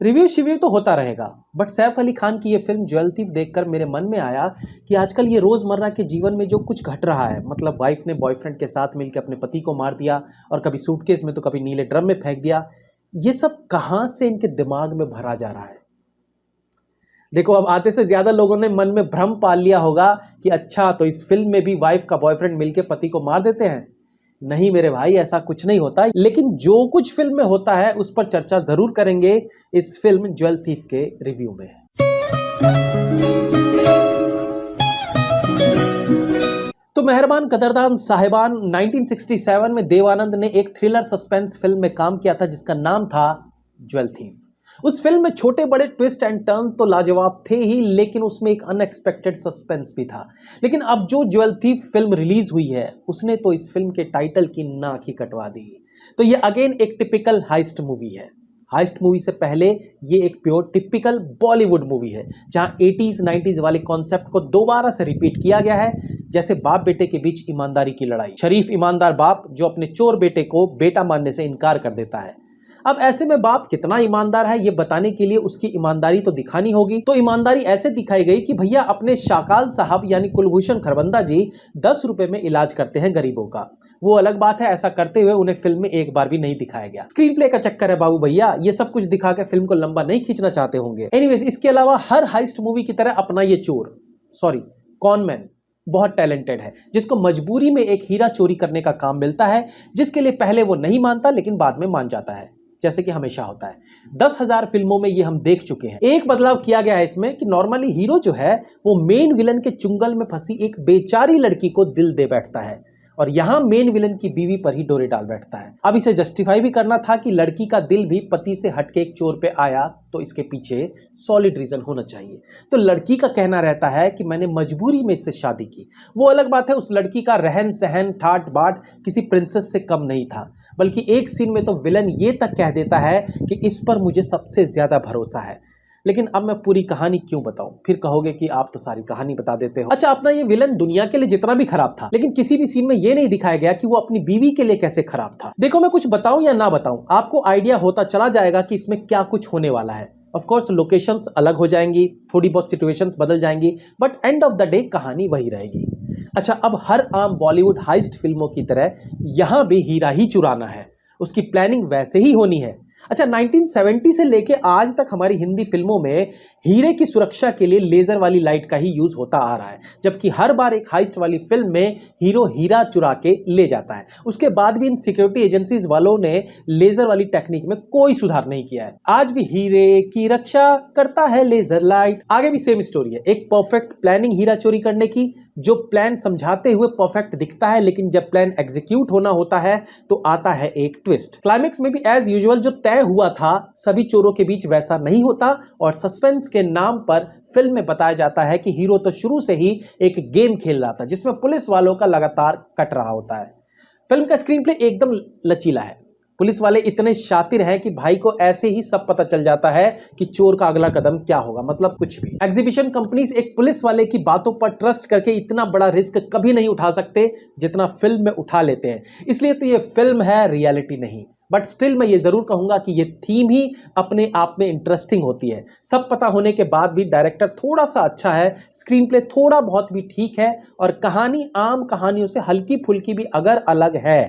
Review शिव्यू तो होता रहेगा, बट सैफ अली खान की ये फिल्म ज्वेल थीफ देखकर मेरे मन में आया कि आजकल ये रोज़मर्रा के जीवन में जो कुछ घट रहा है, मतलब वाइफ ने बॉयफ्रेंड के साथ मिलकर अपने पति को मार दिया और कभी सूटकेस में तो कभी नीले ड्रम में फेंक दिया, ये सब कहाँ से इनके दिमाग में भरा जा रहा है। देखो, अब आधे से ज्यादा लोगों ने मन में भ्रम पाल लिया होगा कि अच्छा तो इस फिल्म में भी वाइफ का बॉयफ्रेंड मिलकर पति को मार देते हैं। नहीं मेरे भाई, ऐसा कुछ नहीं होता, लेकिन जो कुछ फिल्म में होता है उस पर चर्चा जरूर करेंगे इस फिल्म ज्वेल थीफ के रिव्यू में। तो मेहरबान कदरदान साहिबान, 1967 में देव आनंद ने एक थ्रिलर सस्पेंस फिल्म में काम किया था जिसका नाम था ज्वेल थीफ। उस फिल्म में छोटे बड़े ट्विस्ट एंड टर्न तो लाजवाब थे ही, लेकिन उसमें एक अनएक्सपेक्टेड सस्पेंस भी था। लेकिन अब जो ज्वेल थीफ फिल्म रिलीज हुई है उसने तो इस फिल्म के टाइटल की नाक ही कटवा दी। तो ये अगेन एक टिपिकल हाइस्ट मूवी है। हाइस्ट मूवी से पहले ये एक प्योर टिपिकल बॉलीवुड मूवी है, जहां 80s 90s वाले कॉन्सेप्ट को दोबारा से रिपीट किया गया है। जैसे बाप बेटे के बीच ईमानदारी की लड़ाई, शरीफ ईमानदार बाप जो अपने चोर बेटे को बेटा मानने से इनकार कर देता है। अब ऐसे में बाप कितना ईमानदार है ये बताने के लिए उसकी ईमानदारी तो दिखानी होगी। तो ईमानदारी ऐसे दिखाई गई कि भैया अपने शाकाल साहब यानी कुलभूषण खरबंदा जी 10 रुपए में इलाज करते हैं गरीबों का। वो अलग बात है, ऐसा करते हुए उन्हें फिल्म में एक बार भी नहीं दिखाया गया। स्क्रीन प्ले का चक्कर है बाबू भैया, ये सब कुछ दिखा के फिल्म को लंबा नहीं खींचना चाहते होंगे। एनीवेज, इसके अलावा हर हाइस्ट मूवी की तरह अपना ये कॉनमैन बहुत टैलेंटेड है, जिसको मजबूरी में एक हीरा चोरी करने का काम मिलता है, जिसके लिए पहले वो नहीं मानता लेकिन बाद में मान जाता है, जैसे कि हमेशा होता है। 10,000 फिल्मों में ये हम देख चुके हैं। एक बदलाव किया गया है इसमें कि नॉर्मली हीरो जो है वो मेन विलन के चुंगल में फंसी एक बेचारी लड़की को दिल दे बैठता है, और यहां मेन विलन की बीवी पर ही डोरे डाल बैठता है। अब इसे जस्टिफाई भी करना था कि लड़की का दिल भी पति से हटके एक चोर पे आया, तो इसके पीछे सॉलिड रीजन होना चाहिए। तो लड़की का कहना रहता है कि मैंने मजबूरी में इससे शादी की। वो अलग बात है, उस लड़की का रहन सहन ठाट बाट किसी प्रिंसेस से कम नहीं था, बल्कि एक सीन में तो विलन ये तक कह देता है कि इस पर मुझे सबसे ज्यादा भरोसा है। लेकिन अब मैं पूरी कहानी क्यों बताऊं, फिर कहोगे कि आप तो सारी कहानी बता देते हो। अच्छा, अपना ये विलन दुनिया के लिए जितना भी खराब था, लेकिन किसी भी सीन में ये नहीं दिखाया गया कि वो अपनी बीवी के लिए कैसे खराब था। देखो, मैं कुछ बताऊं या ना बताऊं, आपको आइडिया होता चला जाएगा कि इसमें क्या कुछ होने वाला है। ऑफ कोर्स लोकेशंस अलग हो जाएंगी, थोड़ी बहुत सिचुएशंस बदल जाएंगी, but end of the day कहानी वही रहेगी। अच्छा, अब हर आम बॉलीवुड हाइस्ट फिल्मों की तरह यहां भी हीरा ही चुराना है, उसकी प्लानिंग वैसे ही होनी है। अच्छा, 1970 से लेके आज तक हमारी हिंदी फिल्मों में हीरे की सुरक्षा के लिए लेजर वाली लाइट का ही यूज होता आ रहा है, जबकि हर बार एक हाइस्ट वाली फिल्म में हीरो हीरा चुरा के ले जाता है। उसके बाद भी इन सिक्योरिटी एजेंसीज वालों ने लेजर वाली टेक्निक में कोई सुधार नहीं किया है। आज भी हीरे की रक्षा करता है लेजर लाइट। आगे भी सेम स्टोरी है, एक परफेक्ट प्लानिंग हीरा चोरी करने की, जो प्लान समझाते हुए परफेक्ट दिखता है, लेकिन जब प्लान एग्जीक्यूट होना होता है तो आता है एक ट्विस्ट। क्लाइमेक्स में भी एज यूजुअल जो तय हुआ था सभी चोरों के बीच वैसा नहीं होता, और सस्पेंस के नाम पर फिल्म में बताया जाता है कि हीरो तो शुरू से ही एक गेम खेल रहा था जिसमें पुलिस वालों का लगातार कट रहा होता है। फिल्म का स्क्रीन प्ले एकदम लचीला है। पुलिस वाले इतने शातिर हैं कि भाई को ऐसे ही सब पता चल जाता है कि चोर का अगला कदम क्या होगा, मतलब कुछ भी। एग्जीबिशन कंपनीज एक पुलिस वाले की बातों पर ट्रस्ट करके इतना बड़ा रिस्क कभी नहीं उठा सकते जितना फिल्म में उठा लेते हैं। इसलिए तो ये फिल्म है, रियलिटी नहीं। बट स्टिल मैं ये जरूर कहूंगा कि ये थीम ही अपने आप में इंटरेस्टिंग होती है। सब पता होने के बाद भी डायरेक्टर थोड़ा सा अच्छा है, स्क्रीन प्ले थोड़ा बहुत भी ठीक है, और कहानी आम कहानियों से हल्की फुल्की भी अगर अलग है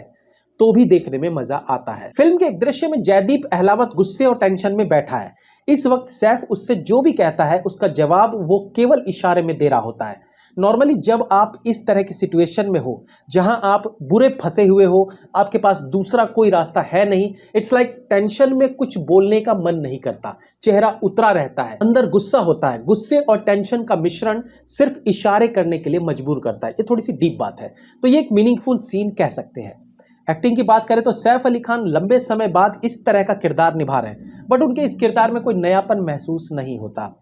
तो भी देखने में मजा आता है। फिल्म के एक दृश्य में जयदीप अहलावत गुस्से और टेंशन में बैठा है। इस वक्त सैफ उससे जो भी कहता है उसका जवाब वो केवल इशारे में दे रहा होता है। नॉर्मली जब आप इस तरह की सिचुएशन में हो जहां आप बुरे फंसे हुए हो, आपके पास दूसरा कोई रास्ता है नहीं, इट्स लाइक टेंशन में कुछ बोलने का मन नहीं करता, चेहरा उतरा रहता है, अंदर गुस्सा होता है, गुस्से और टेंशन का मिश्रण सिर्फ इशारे करने के लिए मजबूर करता है। ये थोड़ी सी डीप बात है, तो ये एक मीनिंगफुल सीन कह सकते हैं। एक्टिंग की बात करें तो सैफ अली खान लंबे समय बाद इस तरह का किरदार निभा रहे हैं, बट उनके इस किरदार में कोई नयापन महसूस नहीं होता।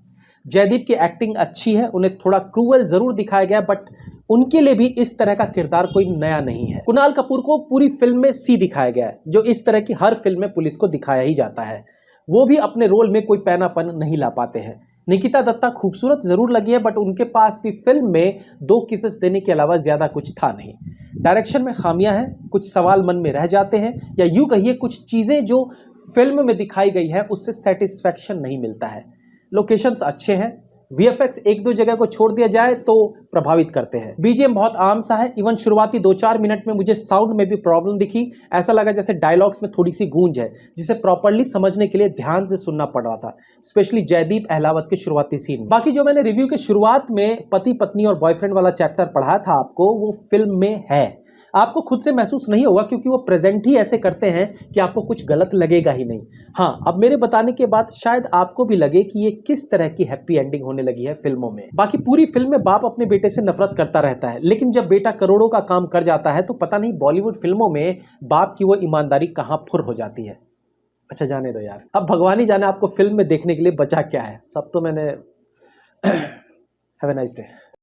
जयदीप की एक्टिंग अच्छी है, उन्हें थोड़ा क्रूअल जरूर दिखाया गया, बट उनके लिए भी इस तरह का किरदार कोई नया नहीं है। कुणाल कपूर को पूरी फिल्म में सी दिखाया गया है, जो इस तरह की हर फिल्म में पुलिस को दिखाया ही जाता है। वो भी अपने रोल में कोई पैनापन नहीं ला पाते हैं। निकिता दत्ता खूबसूरत जरूर लगी है, बट उनके पास भी फिल्म में 2 किसेस देने के अलावा ज्यादा कुछ था नहीं। डायरेक्शन में खामियां हैं, कुछ सवाल मन में रह जाते हैं, या यूं कहिए कुछ चीजें जो फिल्म में दिखाई गई है उससे सेटिस्फेक्शन नहीं मिलता है। लोकेशंस अच्छे हैं, वीएफएक्स 1-2 जगह को छोड़ दिया जाए तो प्रभावित करते हैं। बीजीएम बहुत आम सा है, इवन शुरुआती 2-4 मिनट में मुझे साउंड में भी प्रॉब्लम दिखी। ऐसा लगा जैसे डायलॉग्स में थोड़ी सी गूंज है, जिसे प्रॉपर्ली समझने के लिए ध्यान से सुनना पड़ रहा था, स्पेशली जयदीप अहलावत के शुरुआती सीन। बाकी जो मैंने रिव्यू के शुरुआत में पति पत्नी और बॉयफ्रेंड वाला चैप्टर पढ़ाया था आपको, वो फिल्म में है। आपको खुद से महसूस नहीं होगा, क्योंकि वो प्रेजेंट ही ऐसे करते हैं कि आपको कुछ गलत लगेगा ही नहीं। हाँ, अब मेरे बताने के बाद शायद आपको भी लगे कि ये किस तरह की हैप्पी एंडिंग होने लगी है फिल्मों में। बाकी पूरी फिल्म में बाप अपने बेटे से नफरत करता रहता है, लेकिन जब बेटा करोड़ों का काम कर जाता है तो पता नहीं बॉलीवुड फिल्मों में बाप की वो ईमानदारी कहाँ फुर हो जाती है। अच्छा, जाने दो यार, अब भगवान ही जाने आपको फिल्म में देखने के लिए बचा क्या है। सब तो मैंने हैव अ नाइस डे।